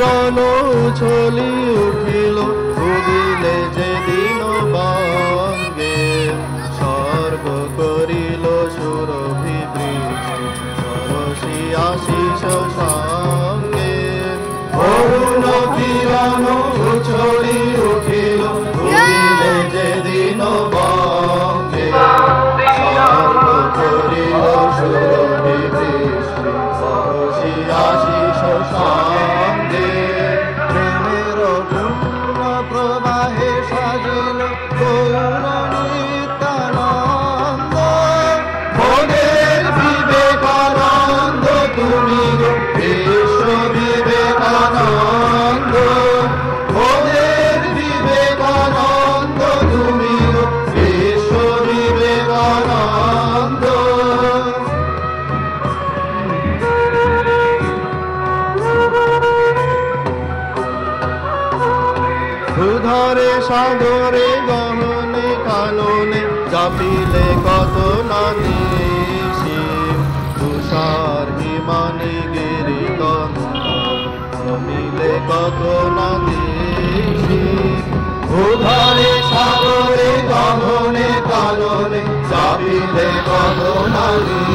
কিরণ উছলি উঠিল উদিলে যেদিন বঙ্গে স্বর্গ করিল সুরভি বৃষ্টি সরসী আশিস সঙ্গে অরুণ কিরণ উছলি উঠিল উদিলে যেদিন বঙ্গে স্বর্গ করিল সুরভি বৃষ্টি সরসী আশিস সঙ্গে প্রেমের পূর্ণ প্রবাহে সাজিল গৌর নিত্যানন্দ মনের বিবেকানন্দ তুমি গো বিশ্ব বিবেকানন্দ মনের বিবেকানন্দ তুমি গো বিশ্ব বিবেকানন্দ ধরে সাগরে গহনে কাননে চাপিলে কত নানিসি তুষার হিমানি গিরি কমিলে কত নানিসি ধরে সাগরে গহনে কাননে চাপিলে কত নানি